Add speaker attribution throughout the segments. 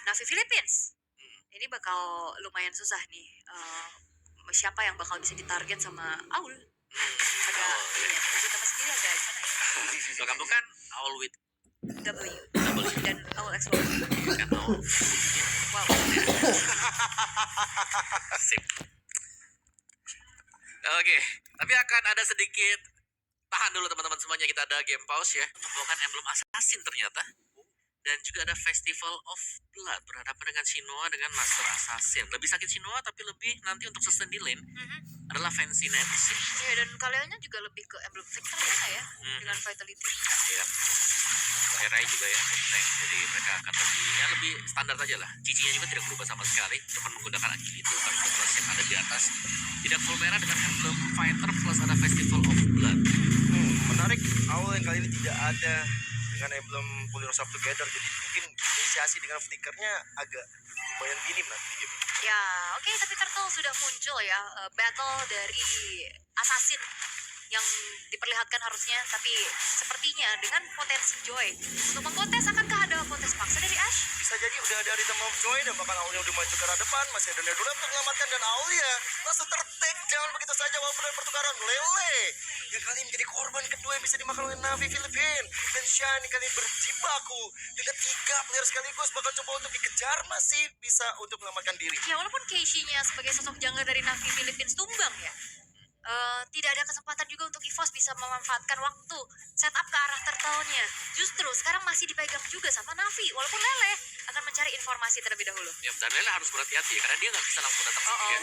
Speaker 1: Navi Philippines. Ini bakal lumayan susah nih. Siapa yang bakal bisa ditarget sama Aul? Agak,
Speaker 2: Oh, iya.
Speaker 1: iya, menurut Tama sendiri agak gimana ya?
Speaker 2: So, kamu kan Owl with
Speaker 1: W
Speaker 2: double
Speaker 1: dan Aul X Y.
Speaker 2: kan Owl.
Speaker 1: Wow.
Speaker 2: Sip. Oke, tapi akan ada sedikit tahan dulu teman-teman semuanya, kita ada game pause ya. Membawakan emblem assassin ternyata. Dan juga ada Festival of Blood berhadapan dengan Shinoa dengan Master Assassin. Lebih sakit Shinoa tapi lebih nanti untuk sustain di lane adalah Fancy Nancy.
Speaker 1: Iya, dan kaliannya juga lebih ke emblem Victor ya, dengan Vitality.
Speaker 2: Iya. Rai juga ya untuk tank, jadi mereka akan lebih standar aja lah. Cicinya juga tidak berubah sama sekali, cuma menggunakan agility plus yang ada di atas. Tidak full merah dengan emblem fighter plus ada Festival of Blood.
Speaker 3: Menarik, awal yang kali ini tidak ada dengan emblem Puliro Sub Together, jadi mungkin inisiasi dengan flickernya agak lumayan minim nanti di game ini.
Speaker 1: Ya, oke, tapi Turtle sudah muncul ya, battle dari assassin yang diperlihatkan harusnya, tapi sepertinya dengan potensi Joy untuk mengkontes. Akankah ada kontes paksa dari Ash?
Speaker 3: Bisa jadi udah ada Rhythm of Joy dan bahkan Aulnya udah maju ke arah depan, masih ada Nedura untuk menyelamatkan dan Aulia langsung ter-take down begitu saja walaupun ada pertukaran. Lele yang kali ini menjadi korban kedua yang bisa dimakan oleh Navi Philippines, dan Shine kali ini berjibaku dengan 3 player sekaligus, bakal coba untuk dikejar, masih bisa untuk menyelamatkan diri.
Speaker 1: Ya, walaupun Keishi-nya sebagai sosok jungler dari Navi Philippines tumbang ya, tidak ada kesempatan juga untuk EVOS bisa memanfaatkan waktu setup ke arah turtle-nya. Justru sekarang masih dipegang juga sama Navi, walaupun Lele akan mencari informasi terlebih dahulu.
Speaker 2: Ya, dan Lela harus berhati-hati ya, karena dia nggak bisa langsung datang sini ya.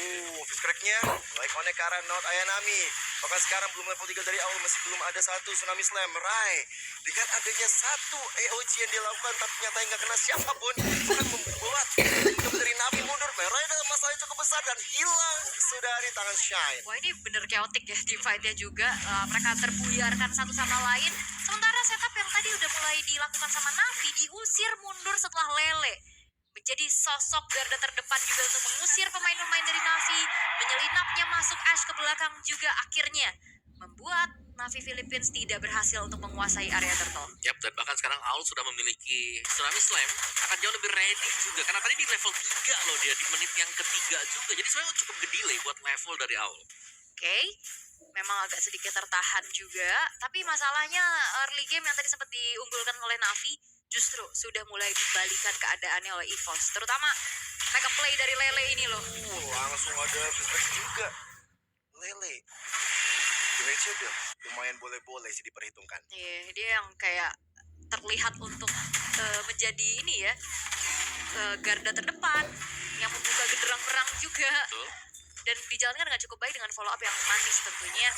Speaker 3: Fist crack-nya mulai connect ke arah Not Ayanami. Bahkan sekarang belum level 3 dari awal, masih belum ada satu Tsunami Slam. Rai dengan adanya satu AOG yang dilakukan tapi nyata nggak kena siapapun, akan membuat hidup dari Navi mundur. Rai dalam masalah yang cukup besar dan hilang sudah di tangan Shine.
Speaker 1: Wah, ini bener chaotic ya di fight-nya juga. Mereka terbuyarkan satu sama lain. Sementara setup yang tadi udah mulai dilakukan sama Navi diusir mundur setelah Lele menjadi sosok garda terdepan juga untuk mengusir pemain-pemain dari Navi. Menyelinapnya masuk Ash ke belakang juga akhirnya membuat Navi Philippines tidak berhasil untuk menguasai area turtle.
Speaker 2: Yap, dan bahkan sekarang Owl sudah memiliki Tsunami Slam, akan jauh lebih ready juga. Karena tadi di level 3 loh dia, di menit yang ketiga juga. Jadi sebenarnya cukup delay buat level dari Owl.
Speaker 1: Oke, memang agak sedikit tertahan juga. Tapi masalahnya early game yang tadi sempat diunggulkan oleh Navi justru sudah mulai dibalikan keadaannya oleh EVOS. Terutama backup play dari Lele ini loh.
Speaker 3: Langsung ada fist crack juga. Lele damage-nya udah lumayan boleh-boleh sih diperhitungkan.
Speaker 1: Iya, dia yang kayak terlihat untuk menjadi ini ya, garda terdepan yang membuka genderang perang juga.
Speaker 2: Betul.
Speaker 1: Dan dijalankan dengan cukup baik dengan follow up yang manis tentunya.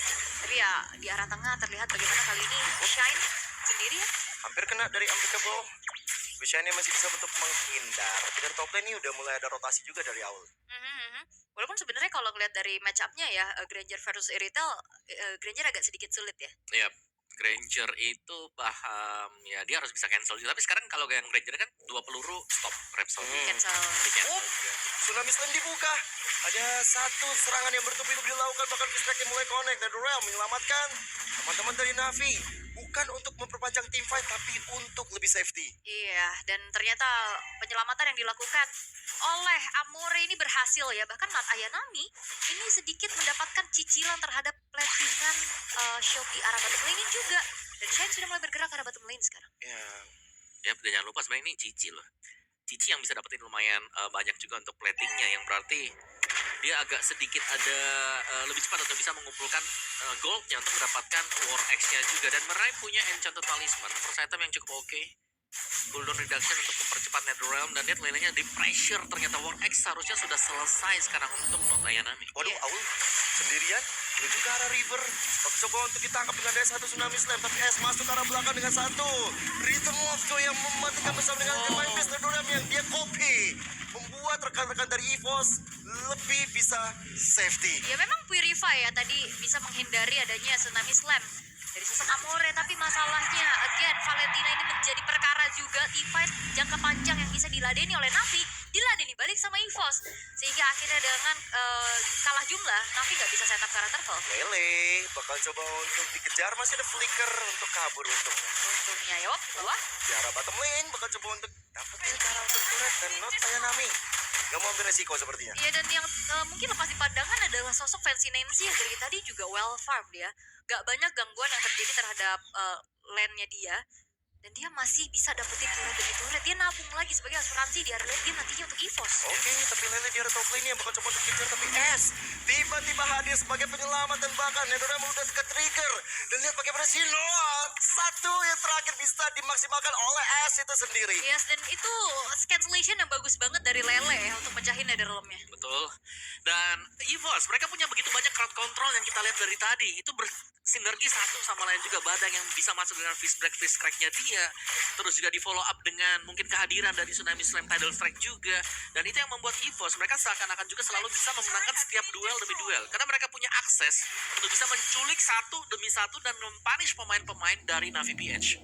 Speaker 1: Tapi ya di arah tengah terlihat bagaimana kali ini Shine sendiri ya.
Speaker 3: Hampir kena dari Unbreakable. Shine masih bisa untuk menghindar. Tapi dari top lane ini udah mulai ada rotasi juga dari awal.
Speaker 1: Walaupun sebenarnya kalau ngeliat dari match up-nya ya, Granger versus Iritel, Granger agak sedikit sulit ya.
Speaker 2: Iya, Granger itu paham ya, dia harus bisa cancel juga. Tapi sekarang kalau yang Granger kan 2 peluru stop Repsol
Speaker 1: Cancel.
Speaker 2: di cancel juga.
Speaker 3: Tsunami Slam dibuka. Ada satu serangan yang bertubi-tubi dilakukan, bahkan fist crack yang mulai connect. Dan Durel menyelamatkan teman-teman dari Navi. Bukan untuk memperpanjang team fight, tapi untuk lebih safety.
Speaker 1: Iya, dan ternyata penyelamatan yang dilakukan oleh Amore ini berhasil ya. Bahkan Mat Ayanami ini sedikit mendapatkan cicilan terhadap platingan shield di arah bottom lane juga. Dan Shine sudah mulai bergerak ke arah bottom lane sekarang.
Speaker 2: Ya, dan jangan lupa sebenarnya ini Cici loh. Cici yang bisa dapetin lumayan banyak juga untuk platingnya, yang berarti dia agak sedikit ada lebih cepat untuk bisa mengumpulkan goldnya untuk mendapatkan War X-nya juga. Dan Merai punya Enchanted Talisman, first item yang cukup oke. Cooldown reduction untuk mempercepat Netherrealm, dan lihat lelenya di pressure. Ternyata War X seharusnya sudah selesai sekarang untuk Not Ayanami.
Speaker 3: Waduh, Aul sendirian menuju ke arah river. Coba untuk ditangkap dengan daya satu Tsunami Slam, tapi S masuk ke arah belakang dengan satu Rhythm of Joy yang mematikan bersama dengan Divine Fist Nedorem yang dia copy, membuat rekan-rekan dari EVOS lebih bisa safety.
Speaker 1: Ya memang Purify ya tadi bisa menghindari adanya Tsunami Slam dari sosok Amore, tapi masalahnya again Valentina ini menjadi perkara juga. T-Fight jangka panjang yang bisa diladeni oleh Navi diladeni balik sama EVOS. Sehingga akhirnya dengan kalah jumlah, Navi nggak bisa setup Karate Turtle.
Speaker 3: Lele bakal coba untuk dikejar, masih ada flicker untuk kabur untungnya.
Speaker 1: Untungnya Yop di bawah.
Speaker 3: Di arah bottom lane bakal coba untuk dapetin karakter turret dan not kayak Nami. Gak mau ambil resiko sepertinya.
Speaker 1: Iya, dan yang mungkin lepas di pandangan adalah sosok Fancy Nancy yang dari tadi juga well farmed ya. Gak banyak gangguan yang terjadi terhadap lane-nya dia. Dan dia masih bisa dapetin turret demi turret. Dia nabung lagi sebagai asuransi di area lane game nantinya untuk EVOS.
Speaker 3: Oke, tapi Lele di arah top lane yang bakal coba untuk kejar, tapi S tiba-tiba hadir sebagai penyelamat dan bahkan Nedorem udah ke trigger. Dan lihat bagaimana si Noah satu yang terakhir bisa dimaksimalkan oleh S itu sendiri.
Speaker 1: Yes, dan itu cancellation yang bagus banget dari Lele ya untuk pecahin Netherrealm-nya.
Speaker 2: Betul. Dan EVOS, mereka punya begitu banyak crowd control yang kita lihat dari tadi. Itu bersinergi satu sama lain juga. Badang yang bisa masuk dengan fist crack-nya dia. Terus juga di follow up dengan mungkin kehadiran dari Tsunami Slam Tidal Strike juga. Dan itu yang membuat EVOS, mereka seakan-akan juga selalu bisa memenangkan setiap duel demi duel. Karena mereka punya akses untuk bisa menculik satu demi satu dan mempunish pemain-pemain dari Navi PH.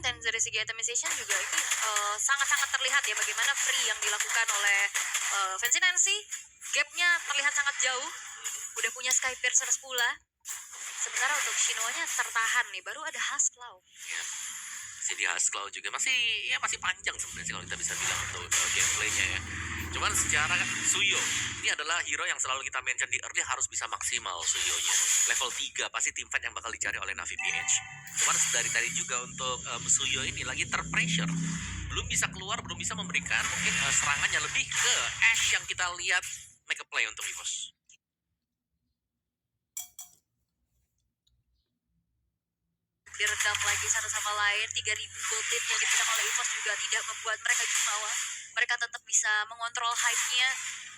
Speaker 1: Dan dari segi itemization juga ini sangat-sangat terlihat ya bagaimana free yang dilakukan oleh Fancy Nancy. Gapnya terlihat sangat jauh. Udah punya Sky Piercer pula. Sementara untuk Shinoa-nya tertahan nih. Baru ada Husklow.
Speaker 2: Ya. Si di Husklow juga masih panjang sebenarnya sih kalau kita bisa bilang untuk gameplaynya ya. Cuman secara Suyo, ini adalah hero yang selalu kita mention di early, harus bisa maksimal Suyo-nya. Level 3 pasti teamfight yang bakal dicari oleh Navi PH. Cuman dari tadi juga untuk Suyo ini lagi terpressure. Belum bisa keluar, belum bisa memberikan mungkin serangannya lebih ke Ash yang kita lihat make a play untuk EVOS.
Speaker 1: Diredam lagi satu sama lain. 3.000 gold lead yang dipegang oleh EVOS juga tidak membuat mereka jumawa. Mereka tetap bisa mengontrol hype-nya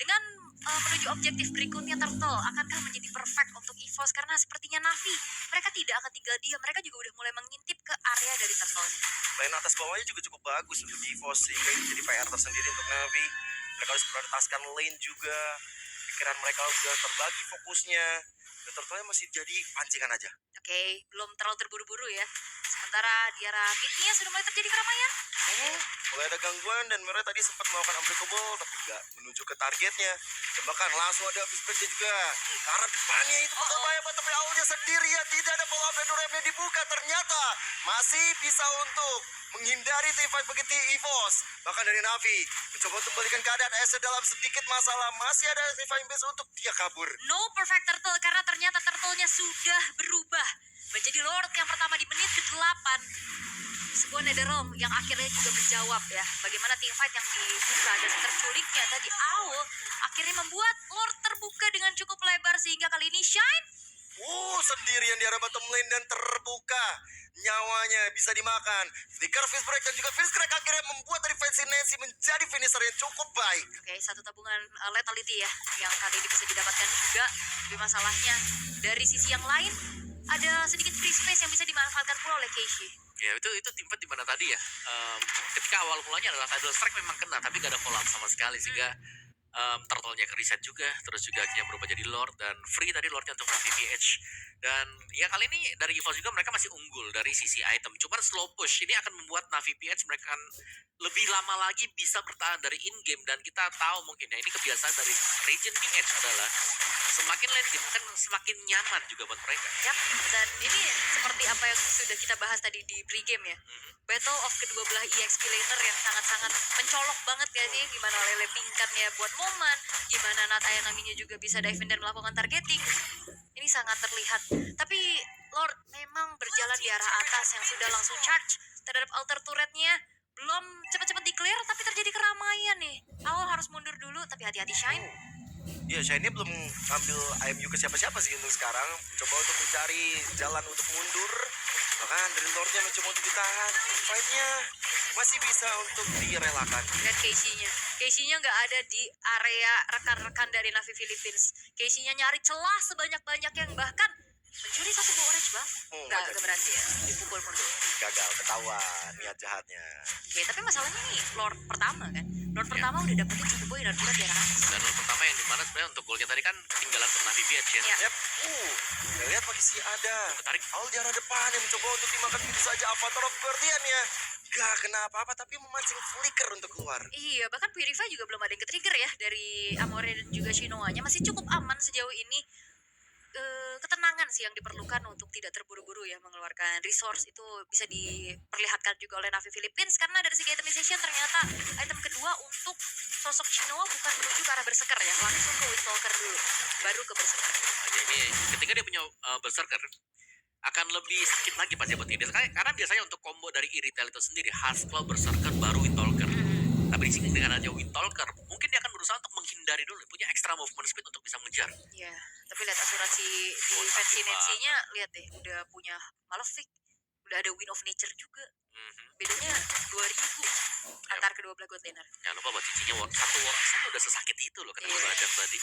Speaker 1: dengan menuju objektif berikutnya. Turtle akankah menjadi perfect untuk EVOS? Karena sepertinya Navi, mereka tidak akan tinggal diam. Mereka juga udah mulai mengintip ke area dari Turtle.
Speaker 3: Lane atas bawahnya juga cukup bagus untuk EVOS, sehingga ini jadi PR tersendiri untuk Navi. Mereka harus prioritaskan lane juga. Pikiran mereka udah terbagi fokusnya. Dan Turtle masih jadi pancingan aja.
Speaker 1: Oke, belum terlalu terburu-buru ya. Sementara di arah mid-nya sudah mulai terjadi keramaian.
Speaker 3: Mulai ada gangguan dan mereka tadi sempat melakukan unbreakable tapi nggak menuju ke targetnya. Dan bahkan langsung ada fishbacknya juga. Karena depannya itu bakal bahaya banget, tapi awalnya sendiri ya. Tidak ada follow up dan remnya dibuka. Ternyata masih bisa untuk menghindari teamfight begitu EVOS. Bahkan dari Navi mencoba untuk membalikan keadaan S dalam sedikit masalah. Masih ada divine base untuk dia kabur.
Speaker 1: No perfect Turtle karena ternyata Turtle-nya sudah berubah menjadi Lord yang pertama di menit ke-8. Sebuah Netherrealm yang akhirnya juga menjawab ya bagaimana teamfight yang dibuka dan terculiknya tadi Owl akhirnya membuat Lord terbuka dengan cukup lebar sehingga kali ini Shine
Speaker 3: Sendirian di arah bottom lane dan terbuka. Nyawanya bisa dimakan. Flicker, fist break dan juga fist crack akhirnya membuat dari Fancy Nancy menjadi finisher yang cukup baik.
Speaker 1: Oke, satu tabungan lethality ya yang kali ini bisa didapatkan juga. Tapi masalahnya dari sisi yang lain ada sedikit free space yang bisa dimanfaatkan pula oleh Keishi.
Speaker 2: Ya itu teamfight di mana tadi ya. Ketika awal mulanya adalah Tidal Strike memang kena tapi gak ada follow up sama sekali sehingga turtle-nya ke reset juga, terus juga akhirnya berubah jadi Lord dan free tadi Lordnya untuk Navi PH. Dan ya kali ini dari EVOS juga mereka masih unggul dari sisi item. Cuman slow push ini akan membuat Navi PH mereka akan lebih lama lagi bisa bertahan dari in game. Dan kita tahu mungkin ya ini kebiasaan dari region PH adalah semakin late game kan semakin nyaman juga buat mereka.
Speaker 1: Yap, dan ini seperti apa yang sudah kita bahas tadi di pre-game ya. Battle of kedua belah EXP laner yang sangat-sangat mencolok banget ya sih. Gimana Lele pingkannya buat momen, gimana Nat Ayanaminya juga bisa dive in dan melakukan targeting. Ini sangat terlihat. Tapi Lord memang berjalan di arah atas yang sudah langsung charge terhadap altar turretnya. Belum cepat-cepat di-clear tapi terjadi keramaian nih. Awal harus mundur dulu tapi hati-hati Shine.
Speaker 3: Ya, Shine belum ambil IMU ke siapa-siapa sih untuk sekarang. Coba untuk mencari jalan untuk mundur. Bahkan dari Lordnya mencoba untuk ditahan. Fight-nya masih bisa untuk direlakan.
Speaker 1: Dan Casey-nya nggak ada di area rekan-rekan dari Navi Philippines. Casey-nya nyari celah sebanyak-banyaknya yang bahkan Mencuri satu bawa orange bang?
Speaker 3: Nggak
Speaker 1: Nggak
Speaker 3: jadi.
Speaker 1: berhasil ya, dipukul mundur.
Speaker 3: Gagal, ketahuan niat jahatnya.
Speaker 1: Oke, tapi masalahnya nih Lord pertama kan. Lord
Speaker 2: Iya.
Speaker 1: pertama udah dapetin satu poin dan udah di arah atas.
Speaker 2: Dan gol pertama yang dimana sebenarnya untuk golnya tadi kan ketinggalan sama Navi Beach ya.
Speaker 1: Iya.
Speaker 3: Yap, kita lihat masih ada.
Speaker 2: Tertarik.
Speaker 3: Aul di arah depan yang mencoba untuk dimakan begitu saja Avatar of Guardian ya. Gak kena apa-apa tapi memancing flicker untuk keluar.
Speaker 1: Iya, bahkan Purify juga belum ada yang ke-trigger ya dari Amore dan juga Shinoa-nya. Masih cukup aman sejauh ini. Ketenangan sih yang diperlukan untuk tidak terburu-buru ya mengeluarkan resource itu bisa diperlihatkan juga oleh Navi Philippines karena dari segi itemization ternyata item kedua untuk sosok Shinoa bukan menuju ke arah berserker ya, langsung ke Windwalker dulu baru ke berserker.
Speaker 2: Aja ini ketika dia punya berserker akan lebih sakit lagi pasti buat dia. Karena biasanya untuk combo dari Irithel itu sendiri Hearthclaw berserker baru Windwalker. Tapi di sini dengan adanya Windwalker, mungkin dia akan berusaha untuk menghindari dulu, punya extra movement speed untuk bisa mengejar.
Speaker 1: Iya, tapi lihat asuransi di
Speaker 2: Oh,
Speaker 1: versi
Speaker 2: sakit
Speaker 1: Nancy-nya, lihat deh udah punya Malefic, udah ada Wind of Nature juga. Bedanya 2000 antar kedua belah god laner.
Speaker 2: Jangan lupa buat cicinya satu war saja udah sesakit itu loh ketemu
Speaker 1: Iya.
Speaker 2: Radang tadi.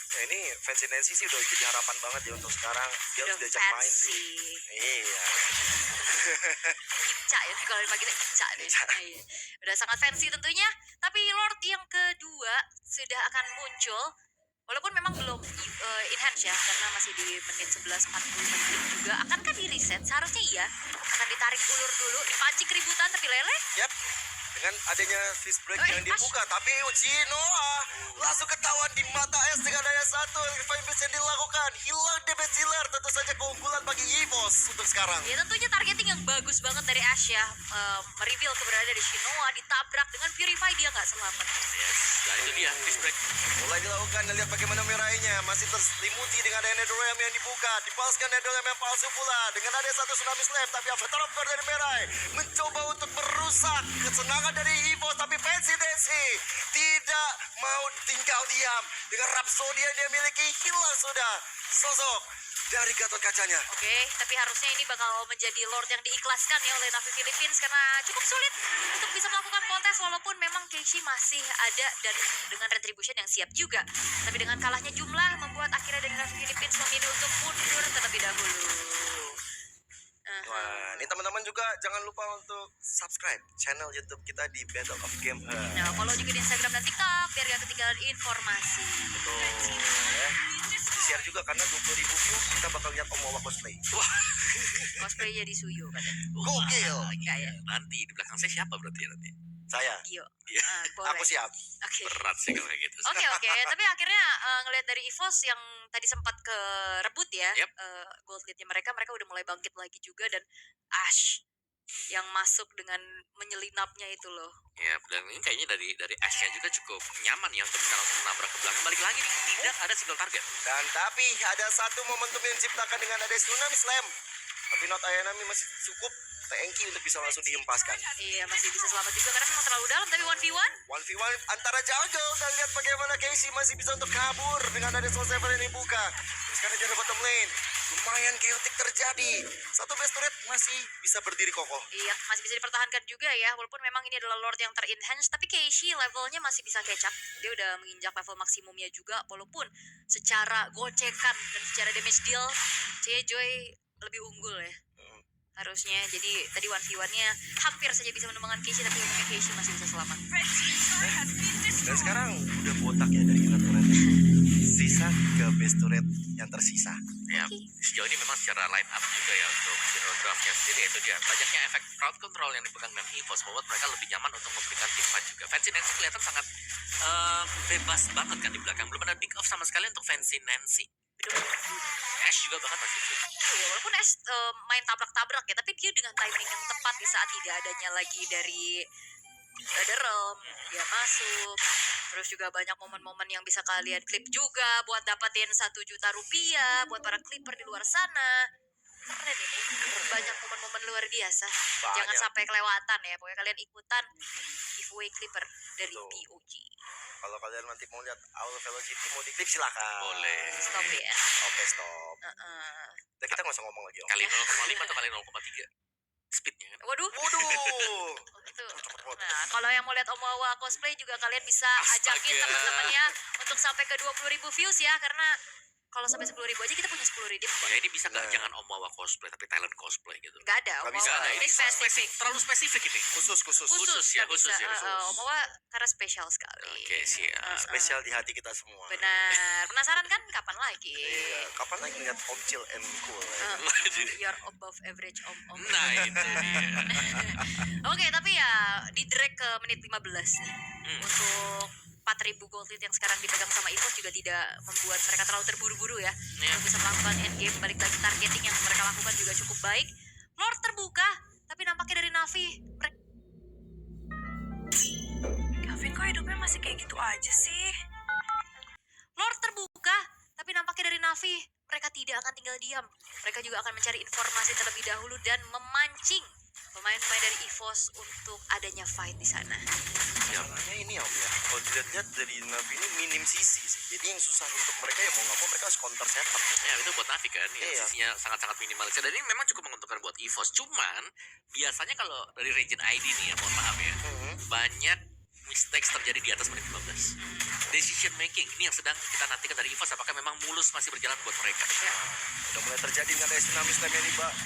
Speaker 3: Ya ini Fancy Nancy sih udah jadi harapan banget ya untuk sekarang. Dia
Speaker 1: Udah
Speaker 3: harus diajak main
Speaker 1: fancy.
Speaker 3: sih. Iya.
Speaker 1: Ica ya, kalau dipanggilnya Ica deh.
Speaker 3: Ica.
Speaker 1: Iya. Udah sangat fancy tentunya. Tapi Lord yang kedua sudah akan muncul. Walaupun memang belum enhance ya, karena masih di menit 11:40 juga. Akankah di reset? Seharusnya iya. Akan ditarik ulur dulu, dipancing keributan, tapi lele.
Speaker 3: Yap. Dengan adanya fist break
Speaker 1: Oh,
Speaker 3: yang dibuka, tapi Shinoa langsung ketahuan di mata es dengan daya satu revive blitz yang dilakukan. Hilang damage dealer, tentu saja keunggulan bagi EVOS untuk sekarang.
Speaker 1: Ya tentunya targeting yang bagus banget dari Ash ya. Mereveal keberadaan dari Shinoa, ditabrak dengan Purify dia nggak selamat.
Speaker 2: Yes, nah itu dia fist break.
Speaker 3: Mulai dilakukan dan lihat bagaimana merahnya masih terselimuti dengan adanya Netherrealm yang dibuka, dibalaskan Netherrealm yang palsu pula dengan ada satu tsunami slap, tapi Avatar of God dari Merai mencoba untuk merusak kesenangan dari EVOS, tapi Fancy Nancy tidak mau tinggal diam dengan Rhapsody yang dia miliki. Hilang sudah sosok dari Gatot Kacanya.
Speaker 1: Oke, tapi harusnya ini bakal menjadi Lord yang diikhlaskan ya oleh Navi Philippines karena cukup sulit untuk bisa melakukan kontes walaupun memang Keishi masih ada dan dengan retribution yang siap juga. Tapi dengan kalahnya jumlah membuat akhirnya dari Navi Philippines memilih untuk mundur terlebih dahulu.
Speaker 3: Wah, ini teman-teman juga jangan lupa untuk subscribe channel YouTube kita di Battle of Game.
Speaker 1: Nah, follow juga di Instagram dan TikTok biar gak ketinggalan informasi.
Speaker 3: Betul ya. Di-share juga karena 20.000 view kita bakal lihat Om Wawa cosplay.
Speaker 2: Wah,
Speaker 1: Cosplay jadi Suyu katanya.
Speaker 3: Gokil.
Speaker 1: Enggak ya?
Speaker 2: nanti di belakang saya siapa berarti ya nanti?
Speaker 3: Saya,
Speaker 1: Gio.
Speaker 2: Iya.
Speaker 1: Boleh.
Speaker 3: aku siap.
Speaker 1: Oke.
Speaker 2: Berat sih kalau kayak gitu.
Speaker 1: Oke, tapi akhirnya ngelihat dari EVOS yang tadi sempat ke rebut ya,
Speaker 2: Yep.
Speaker 1: gold lead-nya mereka udah mulai bangkit lagi juga dan Ash yang masuk dengan menyelinapnya itu loh.
Speaker 2: Ya, dan ini kayaknya dari Ash-nya juga cukup nyaman ya untuk bisa langsung nabrak ke belakang. Balik lagi nih, tidak ada single target.
Speaker 3: Dan tapi ada satu momentum yang diciptakan dengan ada Tsunami Slam. Tapi Not Ayanami masih cukup tanky untuk bisa langsung dihempaskan.
Speaker 1: Iya, masih bisa selamat juga karena memang terlalu dalam tapi 1v1.
Speaker 3: 1v1 antara Jungle dan lihat bagaimana Casey masih bisa untuk kabur dengan ada Soul Saver yang dibuka. Terus karena dia bottom lane. Lumayan chaotic terjadi. Satu best turret masih bisa berdiri kokoh.
Speaker 1: Iya, masih bisa dipertahankan juga ya. Walaupun memang ini adalah Lord yang ter-enhance, tapi Keishi levelnya masih bisa catch up. Dia udah menginjak level maksimumnya juga, walaupun secara gocekan dan secara damage deal, Joy lebih unggul ya. Harusnya, jadi tadi 1v1-nya hampir saja bisa menumbangkan Keishi, tapi untungnya Keishi masih bisa selamat.
Speaker 3: Dan sekarang udah botak ya dari kita turret. Sisa 3 best turret yang tersisa.
Speaker 2: Ya, sejauh ini memang secara line up juga ya untuk Zero Draft-nya sendiri itu dia. Banyaknya efek crowd control yang dipegang dengan EVOS membuat mereka lebih nyaman untuk memberikan team fight juga. Fancy Nancy kelihatan sangat bebas banget kan di belakang. Belum ada pick off sama sekali untuk Fancy Nancy. Ash juga bahkan masih fit.
Speaker 1: Iya, walaupun Ash main tabrak-tabrak ya, tapi dia dengan timing yang tepat di saat tidak adanya lagi dari Realm, dia masuk. Terus juga banyak momen-momen yang bisa kalian klip juga buat dapetin 1 juta rupiah buat para clipper di luar sana. Keren ini, banyak momen-momen luar biasa. Jangan
Speaker 3: Banyak.
Speaker 1: sampai kelewatan ya, pokoknya kalian ikutan giveaway clipper dari
Speaker 3: Betul.
Speaker 1: POG.
Speaker 3: Kalau kalian nanti mau lihat Owl Velocity mau diklip silakan.
Speaker 2: Boleh.
Speaker 1: Stop ya.
Speaker 3: Oke stop. Dan kita nggak usah ngomong lagi om.
Speaker 2: Kali 0,5 atau kali 0,3 speednya kan.
Speaker 1: Waduh.
Speaker 3: Waduh.
Speaker 1: Itu. Nah, kalau yang mau lihat Om Wawa cosplay juga kalian bisa
Speaker 2: Astaga.
Speaker 1: ajakin teman-temannya untuk sampai ke 20.000 views ya, karena kalau sampai 10.000 aja kita punya 10 redeem kok.
Speaker 2: Ya ini bisa nggak
Speaker 3: Nah.
Speaker 2: jangan Omawa cosplay tapi Thailand cosplay gitu.
Speaker 1: Nggak ada,
Speaker 3: Nggak
Speaker 1: Omawa
Speaker 3: bisa,
Speaker 2: Nah, ini
Speaker 1: ini spesifik.
Speaker 2: terlalu spesifik ini.
Speaker 3: Khusus.
Speaker 1: Khusus
Speaker 2: ya,
Speaker 1: nggak
Speaker 2: khusus
Speaker 1: bisa.
Speaker 2: ya, khusus.
Speaker 1: Omawa karena spesial sekali.
Speaker 2: Oke, siap.
Speaker 3: Spesial di hati kita semua.
Speaker 1: Benar. Penasaran kan kapan lagi?
Speaker 3: Iya, kapan lagi ngeliat Om Chill and Cool ya?
Speaker 1: You're above average om.
Speaker 2: Nah itu dia.
Speaker 1: Oke, tapi ya di drag ke menit 15 nih.
Speaker 2: Hmm.
Speaker 1: Untuk 4.000 gold lead yang sekarang dipegang sama EVOS juga tidak membuat mereka terlalu terburu-buru ya.
Speaker 2: Iya.
Speaker 1: Untuk bisa melakukan endgame, balik lagi targeting yang mereka lakukan juga cukup baik. Lord terbuka, tapi nampaknya dari Navi.
Speaker 4: Gavin kok hidupnya masih kayak gitu aja sih?
Speaker 1: Lord terbuka, tapi nampaknya dari Navi. Mereka tidak akan tinggal diam. Mereka juga akan mencari informasi terlebih dahulu dan memancing pemain-pemain dari EVOS untuk adanya fight di sana.
Speaker 3: Masalahnya ini Om ya, kalau dilihat-lihat dari Navi ini minim sisi sih. Jadi yang susah untuk mereka ya mau nggak mau mereka harus counter setup.
Speaker 2: Ya itu buat Navi kan, ya,
Speaker 3: Iya.
Speaker 2: sisinya sangat-sangat minimalis. Dan ini memang cukup menguntungkan buat EVOS. Cuman biasanya kalau dari region ID nih ya, mohon maaf ya, banyak mistakes terjadi di atas menit 15. Decision making ini yang sedang kita nantikan dari EVOS, apakah memang mulus masih berjalan buat mereka.
Speaker 3: Udah mulai terjadi dengan ada tsunami slam yang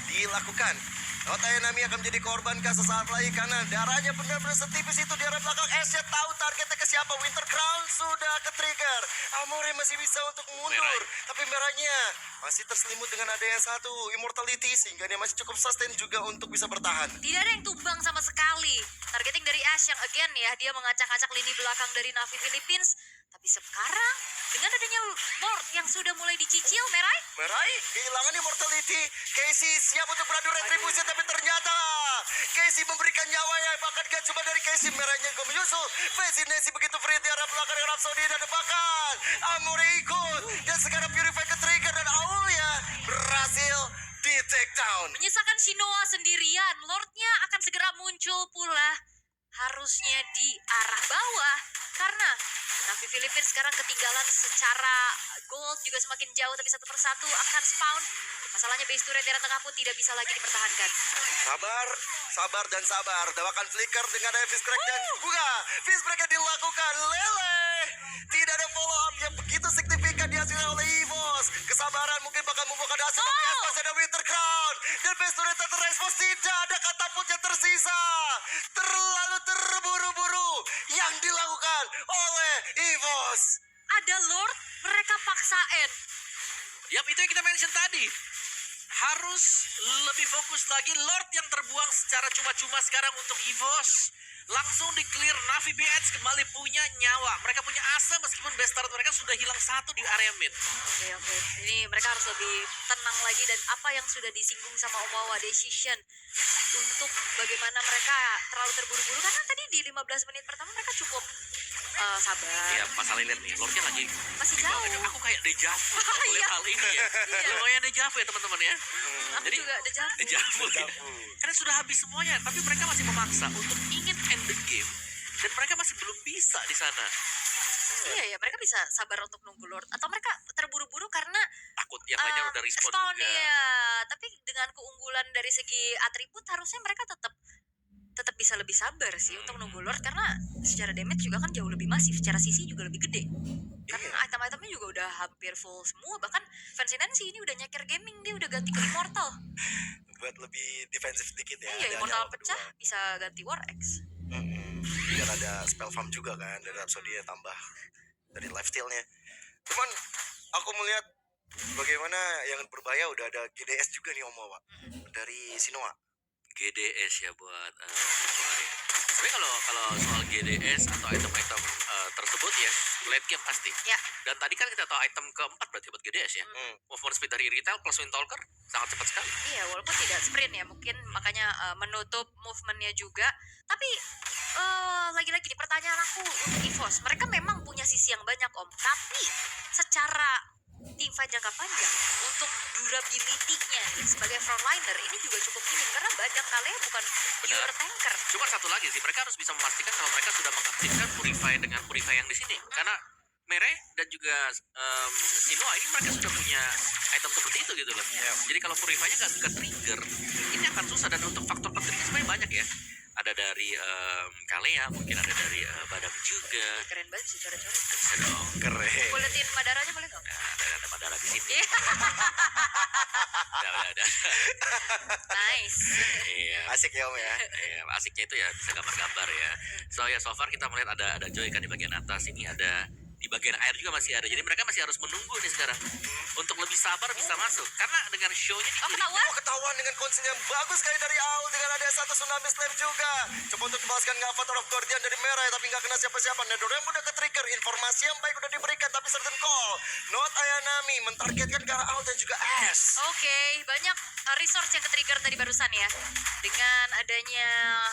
Speaker 3: dilakukan. Otaya Nami akan menjadi korban sesaat lagi karena darahnya benar-benar setipis itu di arah belakang. Esnya tahu targetnya ke siapa. Winter Crown sudah ke-trigger. Amore masih bisa untuk mundur.
Speaker 2: Merah.
Speaker 3: Tapi merahnya masih terselimut dengan ada yang satu. Immortality sehingga dia masih cukup sustain juga untuk bisa bertahan.
Speaker 1: Tidak ada yang tumbang sama sekali. Targeting dari Ash yang again ya, dia mengacak-acak lini belakang dari Navi Philippines. Tapi sekarang, dengan adanya Lord yang sudah mulai dicicil, Merai,
Speaker 3: Merai kehilangan immortality. Casey siap untuk beradu retribusi tapi ternyata Casey memberikan nyawanya. Bahkan gak cuma dari Casey, Merahnya juga menyusul. Fascinasi begitu free di arah belakang dengan Rhapsody dan bahkan Amore ikut. Dan sekarang Purify ke trigger dan Aulia berhasil di take down.
Speaker 1: menyisakan Shinoa sendirian. Lordnya akan segera muncul pula. Harusnya di arah bawah. Karena Navi Philippines sekarang ketinggalan secara gold juga semakin jauh. Tapi satu persatu akan spawn. Masalahnya base turret di arah tengah pun tidak bisa lagi dipertahankan.
Speaker 3: Sabar dan sabar. Dawakan flicker dengan ada Fist Crack dan buka. Fist Crack yang dilakukan. Lele. Tidak ada follow up yang begitu signifikan dihasilkan oleh EVOS. Kesabaran mungkin bakal membuka hasil. Tapi Aspas ada Winter Crown. Dan base turret tak terrespons. Tidak ada katapult yang tersisa. Terlalu terburu-buru yang dilakukan oleh EVOS.
Speaker 1: Ada Lord, mereka paksa end.
Speaker 2: Yap, itu yang kita mention tadi. Harus lebih fokus lagi. Lord yang terbuang secara cuma-cuma sekarang untuk EVOS. Langsung di clear. Navi BH kembali punya nyawa. Mereka punya asa meskipun best start mereka sudah hilang satu di area mid.
Speaker 1: Oke. Ini mereka harus lebih tenang lagi. Dan apa yang sudah disinggung sama Omawa, decision untuk bagaimana mereka terlalu terburu-buru. Karena tadi di 15 menit pertama mereka cukup sabar.
Speaker 2: Iya, masalah lihat nih. Lordnya lagi
Speaker 1: Masih
Speaker 2: di bawah.
Speaker 1: jauh.
Speaker 2: Aku kayak deja vu kalau
Speaker 1: Iya.
Speaker 2: lihat hal ini ya.
Speaker 1: Iya.
Speaker 2: Lumayan deja vu ya teman-teman ya.
Speaker 1: Aku
Speaker 2: Jadi,
Speaker 1: juga deja vu.
Speaker 2: Deja vu ya. Karena sudah habis semuanya, tapi mereka masih memaksa untuk ingin end the game. Dan mereka masih belum bisa di sana.
Speaker 1: Iya ya, mereka bisa sabar untuk nunggu Lord. Atau mereka terburu-buru karena
Speaker 2: Takut yang lainnya udah respon
Speaker 1: spawn,
Speaker 2: juga.
Speaker 1: iya. Tapi dengan keunggulan dari segi atribut harusnya mereka tetap bisa lebih sabar sih untuk nunggu Lord. Karena secara damage juga kan jauh lebih masif. Secara sisi juga lebih gede. Karena item-itemnya juga udah hampir full semua. Bahkan Fancy Nancy ini udah nyeker gaming. Dia udah ganti ke Immortal.
Speaker 3: Buat lebih defensif dikit ya.
Speaker 1: Iya,
Speaker 3: ada
Speaker 1: Immortal
Speaker 3: nyawa
Speaker 1: pecah
Speaker 3: kedua.
Speaker 1: bisa ganti War X.
Speaker 3: Biar ada spell farm juga kan dari Rhapsody tambah dari lifesteal-nya. Cuman aku melihat bagaimana yang berbahaya udah ada GDS juga nih Omawa dari Sinoa.
Speaker 2: GDS ya buat kemarin. Tapi kalau soal GDS atau item-item tersebut ya late game pasti.
Speaker 1: Ya.
Speaker 2: Dan tadi kan kita tahu item keempat berarti buat GDS ya. Movement speed dari retail plus Windtalker sangat cepat sekali.
Speaker 1: Iya, walaupun tidak sprint ya, mungkin makanya menutup movementnya juga. Tapi lagi-lagi nih pertanyaan aku untuk EVOS, mereka memang punya sisi yang banyak Om, tapi secara teamfight jangka panjang untuk durability-nya nih, sebagai frontliner ini juga cukup minim karena Badang Kalea bukan pure tanker.
Speaker 2: Cuma satu lagi sih, mereka harus bisa memastikan kalau mereka sudah mengaktifkan Purify dengan Purify yang di sini. Karena Mere dan juga Sinoa ini mereka sudah punya item seperti itu gitu loh. Jadi kalau Purify-nya nggak ke-trigger, ini akan susah. Dan untuk faktor-faktor ini sebenarnya banyak ya. Ada dari Kalea, mungkin ada dari Badang juga.
Speaker 1: Keren banget sih coret-coret.
Speaker 2: Bisa dong.
Speaker 3: Keren.
Speaker 1: Buletin Madaranya boleh nggak?
Speaker 2: Nah, ada Madara di sini.
Speaker 1: Iya.
Speaker 2: Udah.
Speaker 1: Nice.
Speaker 2: Iya.
Speaker 3: Asik ya Om ya.
Speaker 2: Iya, asiknya itu ya bisa gambar-gambar ya. So far kita melihat ada Joy kan di bagian atas, ini ada di bagian air juga masih ada. Jadi mereka masih harus menunggu nih sekarang untuk lebih sabar bisa masuk. Karena dengan show-nya di
Speaker 1: Oh, ketahuan?
Speaker 3: Oh, ketahuan dengan konsen yang bagus sekali dari Aul dengan ada satu tsunami slam juga. Coba untuk membalaskan ke Avatar of Guardian dari merah tapi nggak kena siapa-siapa. Nedorem udah ke-trigger, informasi yang baik udah diberikan tapi certain call. Not Ayanami mentargetkan ke arah Aul dan juga S.
Speaker 1: Oke, banyak resource yang ke-trigger tadi barusan ya. Dengan adanya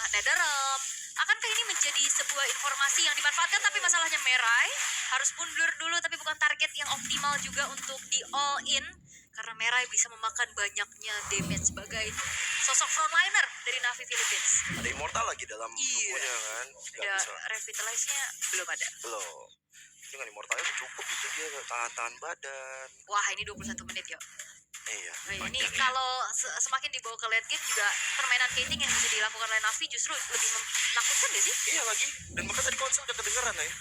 Speaker 1: Netherrealm, akankah ini menjadi sebuah informasi yang dimanfaatkan? Tapi masalahnya Merai harus mundur dulu, tapi bukan target yang optimal juga untuk di all in. Karena Merai bisa memakan banyaknya damage sebagai sosok frontliner dari Na'Vi Philippines.
Speaker 3: Ada immortal lagi dalam
Speaker 1: Iya.
Speaker 3: tubuhnya kan. Nggak
Speaker 1: Ada
Speaker 3: bisa.
Speaker 1: revitalize-nya belum ada.
Speaker 3: Belum. Dengan immortalnya udah cukup itu dia tahan badan.
Speaker 1: Wah, ini 21 menit yuk.
Speaker 3: Iya.
Speaker 1: Oh, iya, ini
Speaker 2: Panjang ya.
Speaker 1: kalau semakin dibawa ke late game juga permainan Kating yang bisa dilakukan oleh Na'Vi justru lebih menakutkan gak sih?
Speaker 3: Iya lagi. Dan maka tadi konsol udah kedengeran ya.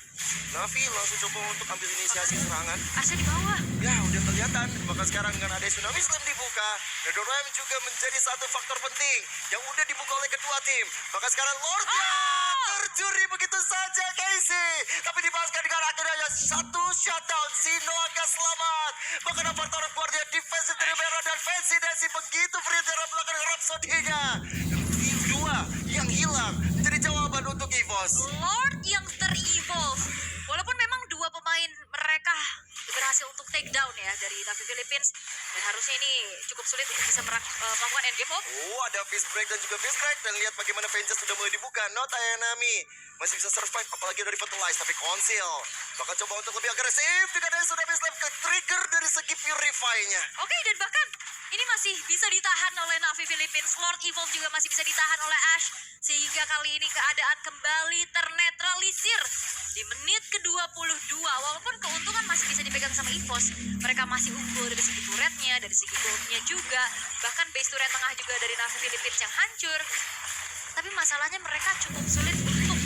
Speaker 3: Navi langsung coba untuk ambil inisiasi serangan.
Speaker 1: Asya di bawah.
Speaker 3: Ya udah kelihatan. Maka sekarang dengan ada tsunami slam dibuka, Nedorem juga menjadi satu faktor penting yang udah dibuka oleh kedua tim. Maka sekarang Lordnya tercuri begitu saja Casey. Tapi dibalaskan dengan akhirnya satu shutdown. Sino agak selamat. Bahkan Avatar of Guardian defensive dari merah dan Fancy Desi begitu free dari belakang Rhapsody-nya. Dan tim dua yang hilang menjadi jawaban untuk EVOS.
Speaker 1: Lord yang ter-evolve. Walaupun memang dua pemain mereka berhasil untuk take down ya dari Na'Vi Philippines. Dan harusnya ini cukup sulit untuk bisa melakukan endgame.
Speaker 3: Oh, ada fist break dan juga fist crack. Dan lihat bagaimana Vengeance sudah mulai dibuka. Not Ayanami masih bisa survive, apalagi dari Fertilize. Tapi Conceal bakal coba untuk lebih agresif. Dengan ada sudah bisa ke trigger dari segi Purify-nya.
Speaker 1: Oke, dan bahkan ini masih bisa ditahan oleh Na'Vi Philippines. Lord Evolve juga masih bisa ditahan oleh Ash. Sehingga kali ini keadaan kembali ternetralisir di menit ke-22. Walaupun keuntungan masih bisa dipegang sama EVOS, mereka masih unggul dari segi turretnya, dari segi goldnya juga. Bahkan base turret tengah juga dari Na'Vi Philippines yang hancur. Tapi masalahnya mereka cukup sulit untuk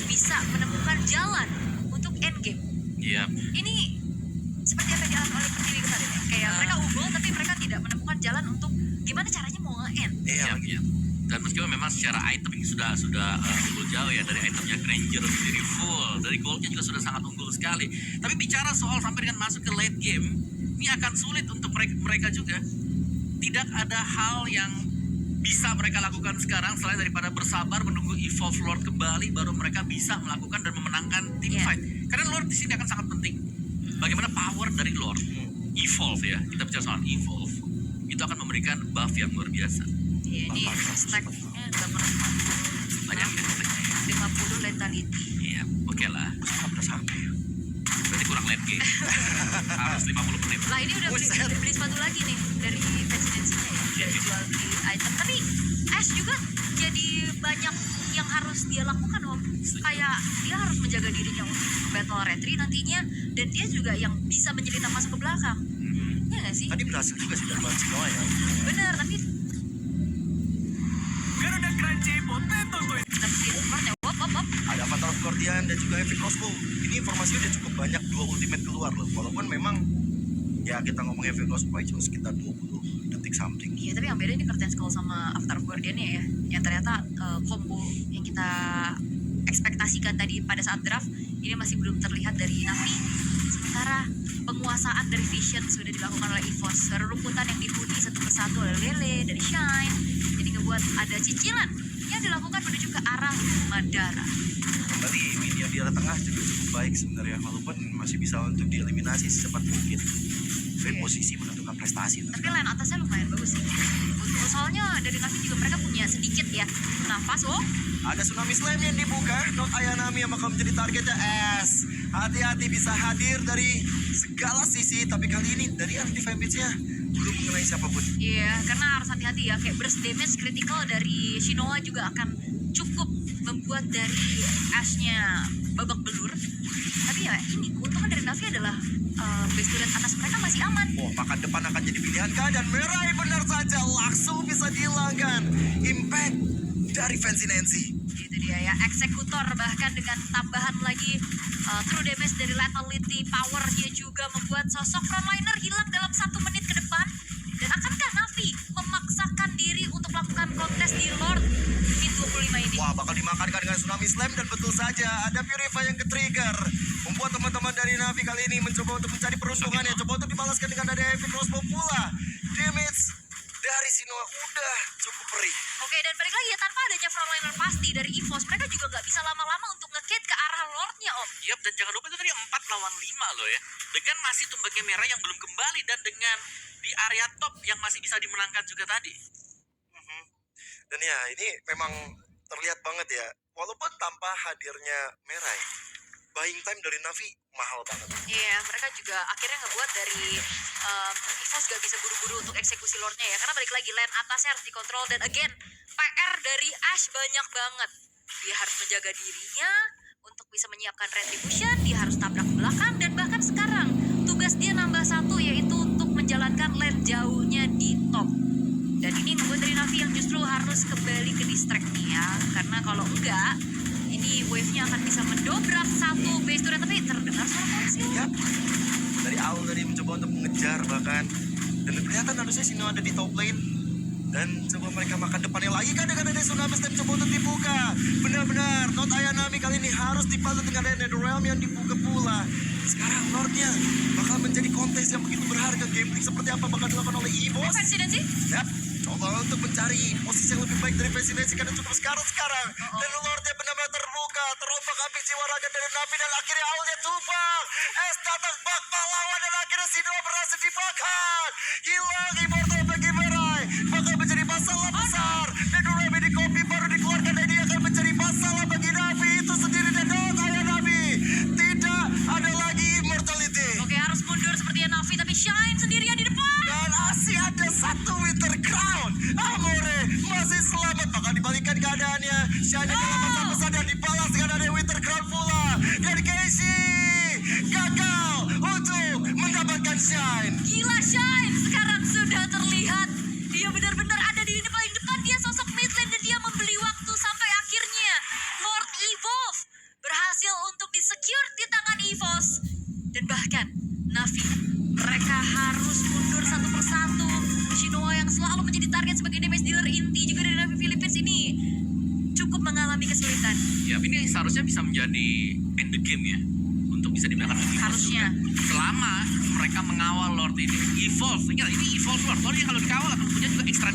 Speaker 1: bisa menemukan jalan untuk endgame.
Speaker 2: Iya.
Speaker 1: Ini seperti apa yang dialami oleh Pertiwi kemarin ya? Kayak mereka unggul tapi mereka tidak menemukan jalan untuk gimana caranya mau nge-end.
Speaker 2: Iya. Dan meskipun memang secara item ini sudah unggul jauh ya, dari itemnya Granger sendiri full, dari goldnya juga sudah sangat unggul sekali. Tapi bicara soal sampai dengan masuk ke late game, ini akan sulit untuk mereka juga. Tidak ada hal yang bisa mereka lakukan sekarang selain daripada bersabar menunggu Evolve Lord kembali, baru mereka bisa melakukan dan memenangkan team
Speaker 1: Iya.
Speaker 2: fight. Karena Lord di sini akan sangat penting. Bagaimana power dari Lord Evolve ya, kita bicara soal Evolve, itu akan memberikan buff yang luar biasa.
Speaker 1: Ya, ini stacknya udah
Speaker 2: Banyak
Speaker 1: 50 lethality.
Speaker 2: Iya, oke lah.
Speaker 3: Udah sampai ya.
Speaker 2: Berarti kurang late game. Harus 50 menit.
Speaker 1: Lah ini udah
Speaker 3: Buset.
Speaker 1: beli sepatu lagi nih dari presidensinya ya. Udah jual di item. Tapi Ash juga jadi banyak yang harus dia lakukan Om. Kayak dia harus menjaga dirinya untuk battle retry nantinya. Dan dia juga yang bisa menjelita masuk ke belakang. Iya gak sih?
Speaker 3: Tadi berhasil juga sih dari Bansinoa ya.
Speaker 1: Bener, tapi
Speaker 5: Garuda Crunchy Potato Toy.
Speaker 1: tapi partnya wop.
Speaker 3: Ada Avatar of Guardian dan juga Heavy Crossbow. Ini informasi udah cukup banyak, 2 ultimate keluar loh. Walaupun memang ya kita ngomong Heavy Crossbow cuma sekitar 20 detik something.
Speaker 1: Iya, tapi yang beda ini Curtain Skull sama Avatar of Guardian-nya ya. Yang ternyata combo yang kita ekspektasikan tadi pada saat draft ini masih belum terlihat dari Na'Vi. Sementara penguasaan dari Vision sudah dilakukan oleh EVOS. Rerumputan yang dihuni satu persatu oleh Lele dari Shine. Jadi ngebuat ada cicilan yang dilakukan menuju ke arah Madara.
Speaker 3: Tadi minion di arah tengah juga cukup baik sebenarnya, walaupun masih bisa untuk dieliminasi secepat mungkin. Tapi
Speaker 1: Iya.
Speaker 3: posisi menentukan prestasi.
Speaker 1: Tapi line atasnya lumayan bagus sih. Soalnya dari Na'Vi juga mereka punya sedikit ya nafas. Oh,
Speaker 3: Ada tsunami slam yang dibuka, Not Ayanami yang bakal menjadi targetnya S. Hati-hati bisa hadir dari segala sisi, tapi kali ini dari anti damage-nya belum mengenai siapapun.
Speaker 1: iya, karena harus hati-hati ya. Kayak burst damage critical dari Shinoa juga akan cukup membuat dari Ash-nya babak belur. Tapi ya ini keuntungan dari Na'Vi adalah base turret atas mereka masih aman.
Speaker 3: Oh, maka depan akan jadi pilihan kah? Dan Merai benar saja langsung bisa dihilangkan. Impact dari Fancy Nancy.
Speaker 1: Itu dia ya, eksekutor bahkan dengan tambahan lagi true damage dari Fatality powernya juga membuat sosok frontliner hilang dalam 1 menit ke depan. Dan akankah Navi memaksakan diri untuk melakukan kontes di Lord Mid 25 ini?
Speaker 3: Wah, bakal dimakankan dengan Tsunami Slam dan betul saja ada Purify yang ke-trigger. Membuat teman-teman dari Navi kali ini mencoba untuk mencari peruntungannya. Coba untuk dibalaskan dengan ada Heavy Crossbow pula. Damage dari Sinoa udah cukup perih.
Speaker 1: Oke, dan balik lagi ya, tanpa adanya frontliner pasti dari EVOS, mereka juga nggak bisa lama-lama untuk nge-kit ke arah Lordnya, Om.
Speaker 2: Yap, dan jangan lupa itu tadi 4 lawan 5 loh ya. Dengan masih tumbaknya merah yang belum kembali dan dengan di area top yang masih bisa dimenangkan juga tadi.
Speaker 3: Dan ya, ini memang terlihat banget ya. Walaupun tanpa hadirnya Merai, buying time dari Navi mahal banget.
Speaker 1: Iya, mereka juga akhirnya ngebuat dari EVOS gak bisa buru-buru untuk eksekusi Lordnya ya. Karena balik lagi, lane atasnya harus dikontrol. Dan again, PR dari Ash banyak banget. Dia harus menjaga dirinya untuk bisa menyiapkan retribution. Dia harus tabrak ke belakang. Dan bahkan sekarang, tugas dia nambah 1, yaitu untuk menjalankan lane jauhnya di top. Dan ini ngebuat dari Navi yang justru harus kembali ke distract nih ya. Karena kalau enggak, ini wave-nya akan bisa mendobrak 1 base turret. Tapi terdengar suara konsil.
Speaker 3: Ya, dari awal tadi mencoba untuk mengejar bahkan. Dan kelihatan harusnya Sino ada di top lane. Dan coba mereka makan depannya lagi kan dengan ada Tsunami Slam coba untuk dibuka. Benar-benar, Not Ayanami kali ini harus dibalut dengan ada Netherrealm yang dibuka pula. Sekarang Lordnya bakal menjadi kontes yang begitu berharga. Gameplay seperti apa bakal dilakukan oleh EVOS.
Speaker 1: Presidensi?
Speaker 3: Yap, coba untuk mencari posisi yang lebih baik dari Presidensi karena cukup sekarang. Dan Lordnya benar-benar terbuka, terombak ambisi jiwa raga dari Navi dan akhirnya awalnya tumbang. Es datang bak pahlawan dan akhirnya Sino berhasil dibakar. Hilang Immortal bagi Merai, bakal menjadi masalah besar. Dan Durami di kopi baru dikeluarkan dan ini akan menjadi masalah bagi Navi itu sendiri dan ayah Navi. Tidak ada lagi Immortality.
Speaker 1: Oke, harus mundur seperti Navi, tapi Shine sendirian di depan.
Speaker 3: Dan masih ada 1 Winter Crown. Amore masih selamat. Bakal dibalikan keadaannya. Shine dalam masa besar dan dibalas dengan ada Winter Crown pula. Dan Casey gagal untuk mendapatkan Shine.
Speaker 1: Gila, Shine sekarang sudah terlihat. Dia benar-benar ada di lini paling depan. Dia sosok mid lane dan dia membeli waktu sampai akhirnya Lord Evolve berhasil untuk di-secure di tangan EVOS. Dan bahkan Navi, mereka harus mundur 1 persatu. Shinoa yang selalu menjadi target sebagai damage dealer inti juga dari Navi Philippines ini cukup mengalami kesulitan.
Speaker 2: Ya, ini seharusnya bisa menjadi end the game ya. Untuk bisa dibilang
Speaker 1: Harusnya.
Speaker 2: selama mereka mengawal Lord ini. Evolve, ingat ini Evolve Lord. Lord yang kalau dikawal akan punya juga extra